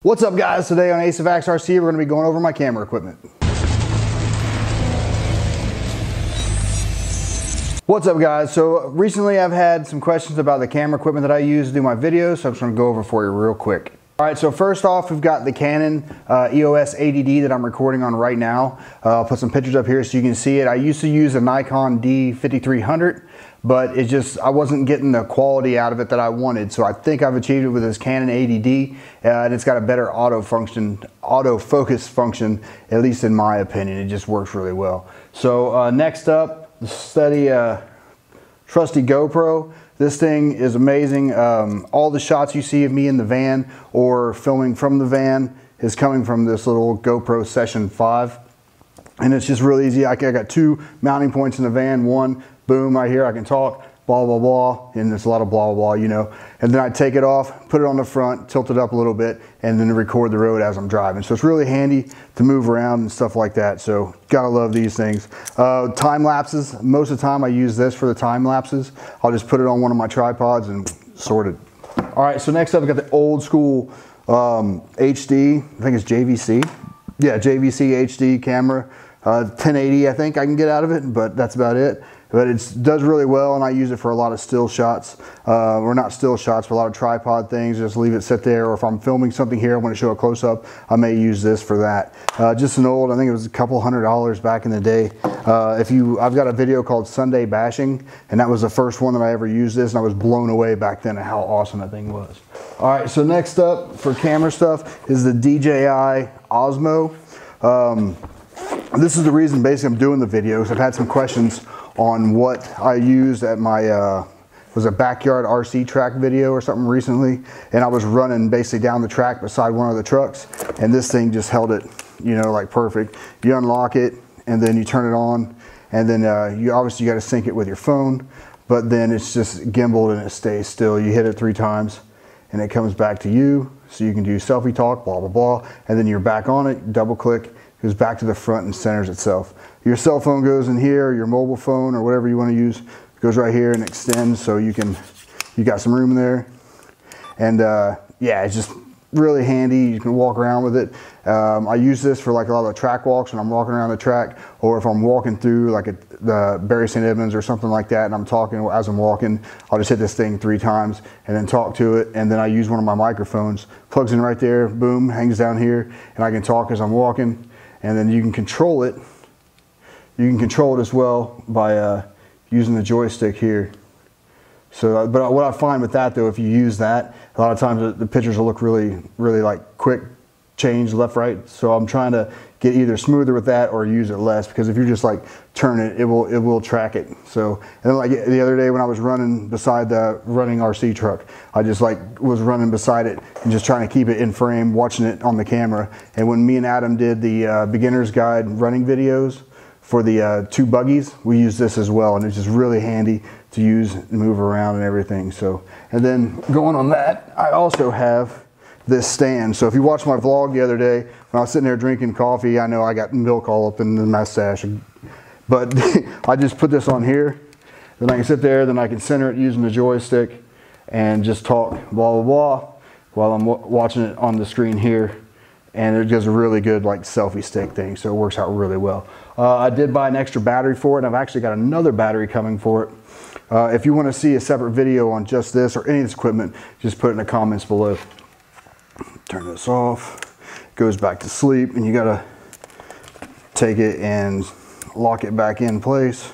What's up guys? Today on Ace of Axe RC we're going to be going over my camera equipment. What's up guys? So recently I've had some questions about the camera equipment that I use to do my videos, so I'm just going to go over for you real quick. Alright, so first off we've got the Canon EOS 80D that I'm recording on right now. I'll put some pictures up here so you can see it. I used to use a Nikon D5300, but I wasn't getting the quality out of it that I wanted. So I think I've achieved it with this Canon 80D, and it's got a better autofocus function, at least in my opinion. It just works really well. So next up, the trusty GoPro. This thing is amazing. All the shots you see of me in the van or filming from the van is coming from this little GoPro Session V. And it's just really easy. I got two mounting points in the van. One, boom, right here, I can talk, blah, blah, blah. And there's a lot of blah, blah, blah, you know. And then I take it off, put it on the front, tilt it up a little bit, and then record the road as I'm driving. So it's really handy to move around and stuff like that. So gotta love these things. Time lapses, most of the time I use this for the time lapses. I'll just put it on one of my tripods and sort it. All right, so next up I got the old school HD, I think it's JVC. Yeah, JVC HD camera. 1080 I think I can get out of it, but that's about it. But it does really well, and I use it for a lot of still shots, or not still shots, but a lot of tripod things. Just leave it sit there, or if I'm filming something here, I want to show a close-up, I may use this for that. Just an old, I think it was a couple $100 back in the day. I've got a video called Sunday Bashing, and that was the first one that I ever used this, and I was blown away back then at how awesome that thing was. All right, so next up for camera stuff is the DJI Osmo. This is the reason basically I'm doing the videos. I've had some questions on what I used at my was a backyard RC track video or something recently, and I was running basically down the track beside one of the trucks, and this thing just held it, you know, like perfect. You unlock it and then you turn it on, and then you obviously got to sync it with your phone, but then it's just gimbaled and it stays still. You hit it 3 times and it comes back to you, so you can do selfie talk, blah blah blah, and then you're back on it, double click, goes back to the front and centers itself. Your cell phone goes in here, your mobile phone or whatever you want to use goes right here and extends, so you got some room there. And yeah, it's just really handy. You can walk around with it. I use this for like a lot of track walks when I'm walking around the track, or if I'm walking through like the Barry St. Edmunds or something like that, and I'm talking as I'm walking, I'll just hit this thing 3 times and then talk to it. And then I use one of my microphones, plugs in right there, boom, hangs down here, and I can talk as I'm walking. And then you can control it. You can control it as well by using the joystick here. So, but what I find with that though, if you use that, a lot of times the pictures will look really, really like quick change left, right. So I'm trying to get either smoother with that or use it less, because if you just like turn it, it will track it. So, and then like the other day when I was running beside the running RC truck, I just like was running beside it and just trying to keep it in frame, watching it on the camera. And when me and Adam did the beginner's guide running videos for the 2 buggies, we use this as well, and it's just really handy to use and move around and everything. So, and then going on that, I also have this stand. So if you watched my vlog the other day when I was sitting there drinking coffee, I know I got milk all up in the mustache, but I just put this on here, then I can sit there, then I can center it using the joystick and just talk blah blah blah while I'm watching it on the screen here, and it does a really good like selfie stick thing, so it works out really well. I did buy an extra battery for it, and I've actually got another battery coming for it. If you want to see a separate video on just this or any of this equipment, just put it in the comments below. Turn this off, it goes back to sleep, and you gotta take it and lock it back in place.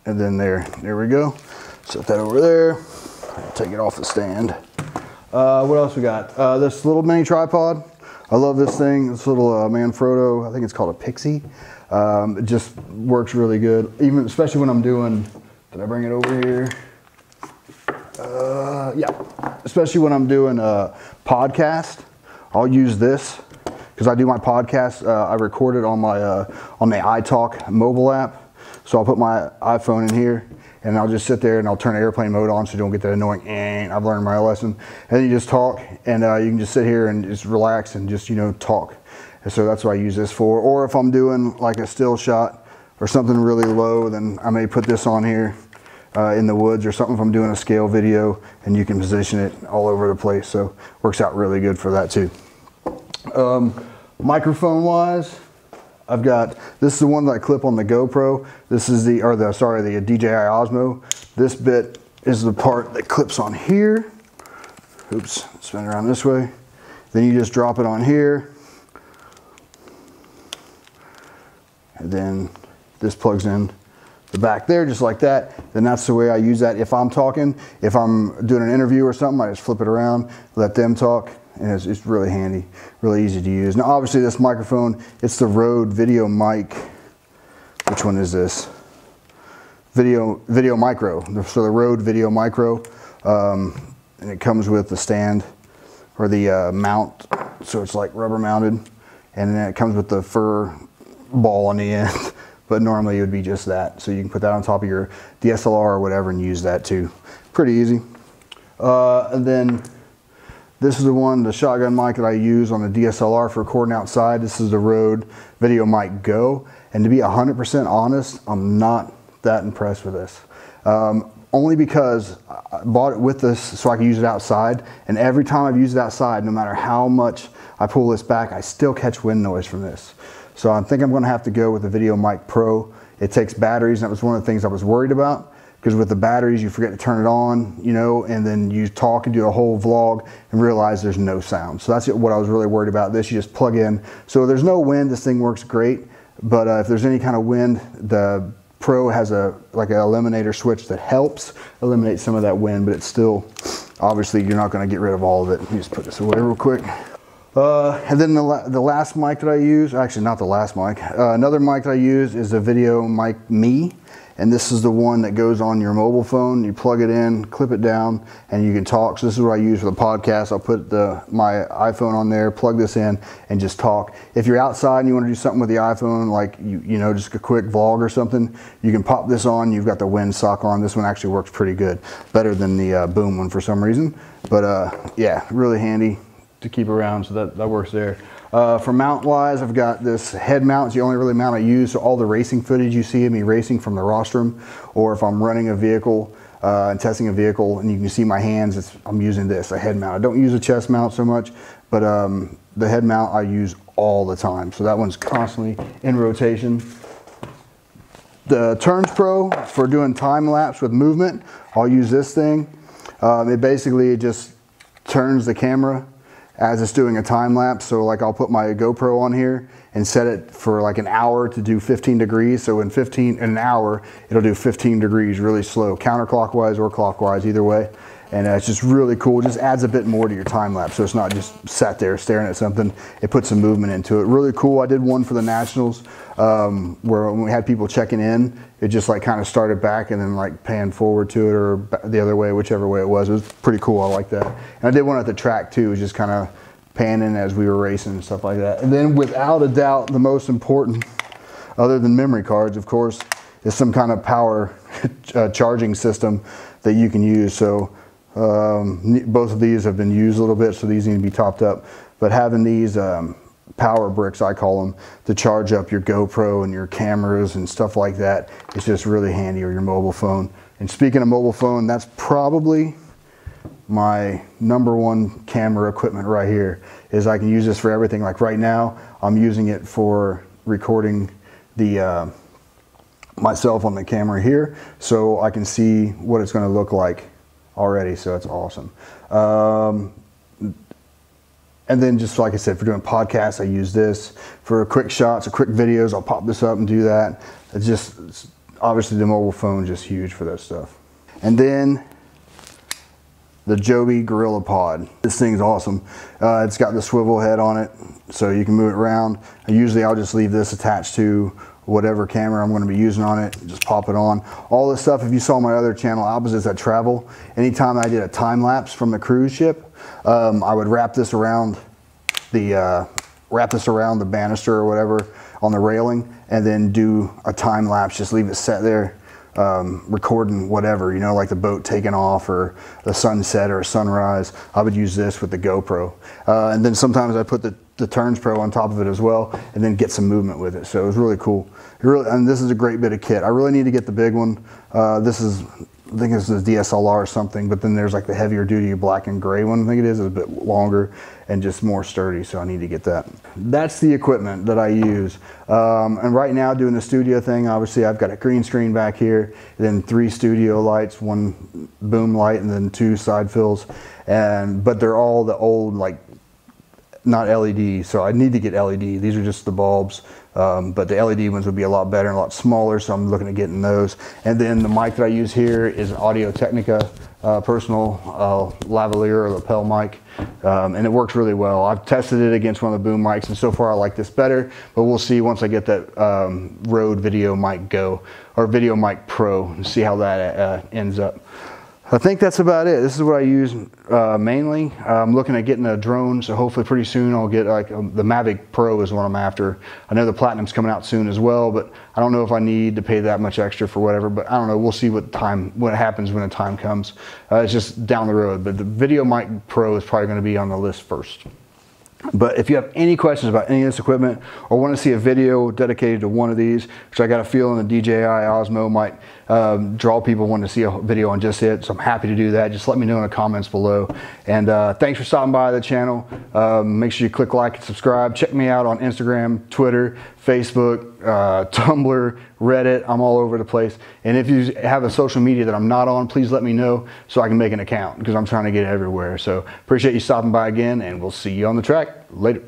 And then there we go. Set that over there, take it off the stand. What else we got? This little mini tripod. I love this thing, this little Manfrotto, I think it's called a Pixie. It just works really good, even especially when I'm doing, did I bring it over here? Yeah, especially when I'm doing a podcast, I'll use this because I do my podcast. I record it on the iTalk mobile app, so I'll put my iPhone in here, and I'll just sit there and I'll turn airplane mode on so you don't get that annoying. I've learned my lesson. And then you just talk, and you can just sit here and just relax and just, you know, talk. And so that's what I use this for. Or if I'm doing like a still shot or something really low, then I may put this on here. in the woods or something if I'm doing a scale video, and you can position it all over the place. So works out really good for that too. Microphone wise, I've got, this is the one that I clip on the GoPro. This is the DJI Osmo. This bit is the part that clips on here. Oops, spin it around this way. Then you just drop it on here. And then this plugs in the back there just like that. Then that's the way I use that if I'm talking. If I'm doing an interview or something, I just flip it around, let them talk, and it's really handy, really easy to use. Now obviously this microphone, it's the Rode Videomic, which one is this? Videomicro, so the Rode Videomicro, and it comes with the stand or the mount, so it's like rubber mounted, and then it comes with the fur ball on the end. But normally it would be just that. So you can put that on top of your DSLR or whatever and use that too. Pretty easy. And then this is the shotgun mic that I use on the DSLR for recording outside. This is the Rode Videomic Go. And to be 100% honest, I'm not that impressed with this. Only because I bought it with this so I can use it outside. And every time I've used it outside, no matter how much I pull this back, I still catch wind noise from this. So I think I'm going to have to go with the Videomic Pro. It takes batteries, and that was one of the things I was worried about, because with the batteries you forget to turn it on, you know, and then you talk and do a whole vlog and realize there's no sound. So that's what I was really worried about. This you just plug in. So there's no wind, this thing works great, but if there's any kind of wind, the Pro has like an eliminator switch that helps eliminate some of that wind, but it's still, obviously you're not going to get rid of all of it. Let me just put this away real quick. And then the last mic that I use, actually not the last mic, another mic that I use is the Videomic Me, and this is the one that goes on your mobile phone. You plug it in, clip it down, and you can talk. So this is what I use for the podcast. I'll put my iPhone on there, plug this in, and just talk. If you're outside and you want to do something with the iPhone, like you know, just a quick vlog or something, you can pop this on. You've got the windsock on. This one actually works pretty good, better than the Boom one for some reason. But yeah, really handy to keep around, so that works there. For mount wise, I've got this head mount. It's the only really mount I use, so all the racing footage you see of me racing from the rostrum, or if I'm running a vehicle and testing a vehicle and you can see my hands, I'm using this, a head mount. I don't use a chest mount so much, but the head mount I use all the time, so that one's constantly in rotation. The TurnsPro, for doing time lapse with movement, I'll use this thing. It basically just turns the camera as it's doing a time lapse. So like I'll put my GoPro on here and set it for like an hour to do 15 degrees. So in an hour, it'll do 15 degrees really slow, counterclockwise or clockwise, either way. And it's just really cool. It just adds a bit more to your time lapse. So it's not just sat there staring at something. It puts some movement into it. Really cool. I did one for the Nationals where when we had people checking in, it just like kind of started back and then like panned forward to it, or the other way, whichever way it was. It was pretty cool. I like that. And I did one at the track too. It was just kind of panning as we were racing and stuff like that. And then without a doubt, the most important, other than memory cards, of course, is some kind of power charging system that you can use. So both of these have been used a little bit, so these need to be topped up. But having these power bricks, I call them, to charge up your GoPro and your cameras and stuff like that, it's just really handy, or your mobile phone. And speaking of mobile phone, that's probably my #1 camera equipment right here. Is I can use this for everything. Like right now, I'm using it for recording the myself on the camera here, so I can see what it's going to look like already. So it's awesome. And then just like I said, for doing podcasts, I use this. For quick shots or quick videos, I'll pop this up and do that. It's obviously the mobile phone is just huge for that stuff. And then the Joby Gorillapod. This thing's awesome. It's got the swivel head on it, so you can move it around. Usually I'll just leave this attached to whatever camera I'm going to be using on it, just pop it on. All this stuff, if you saw my other channel, Opposites That Travel, anytime I did a time lapse from the cruise ship, I would wrap this around the banister or whatever on the railing, and then do a time lapse, just leave it set there, recording whatever, you know, like the boat taking off or the sunset or a sunrise. I would use this with the GoPro. And then sometimes I put the TurnsPro on top of it as well, and then get some movement with it. So it was really cool. And this is a great bit of kit. I really need to get the big one. This is I think it's a DSLR or something, but then there's like the heavier duty black and gray one. I think it is a bit longer and just more sturdy, so I need to get that. That's the equipment that I use. And right now doing the studio thing, obviously I've got a green screen back here, then 3 studio lights, 1 boom light, and then 2 side fills. But they're all the old, like, not LED, so I need to get LED. These are just the bulbs, but the LED ones would be a lot better and a lot smaller, so I'm looking at getting those. And then the mic that I use here is an Audio Technica personal lavalier or lapel mic, and it works really well. I've tested it against one of the boom mics, and so far I like this better, but we'll see once I get that Rode Videomic Go or Videomic Pro and see how that ends up. I think that's about it. This is what I use mainly. I'm looking at getting a drone, so hopefully pretty soon I'll get like the Mavic Pro is what I'm after. I know the Platinum's coming out soon as well, but I don't know if I need to pay that much extra for whatever, but I don't know. We'll see what happens when the time comes. It's just down the road, but the Videomic Pro is probably going to be on the list first. But if you have any questions about any of this equipment or want to see a video dedicated to one of these, which I got a feeling the DJI Osmo might draw people wanting to see a video on just it, so I'm happy to do that. Just let me know in the comments below. And thanks for stopping by the channel. Make sure you click like and subscribe. Check me out on Instagram, Twitter, Facebook, Tumblr, Reddit. I'm all over the place. And if you have a social media that I'm not on, please let me know so I can make an account, because I'm trying to get everywhere. So appreciate you stopping by again, and we'll see you on the track. Later.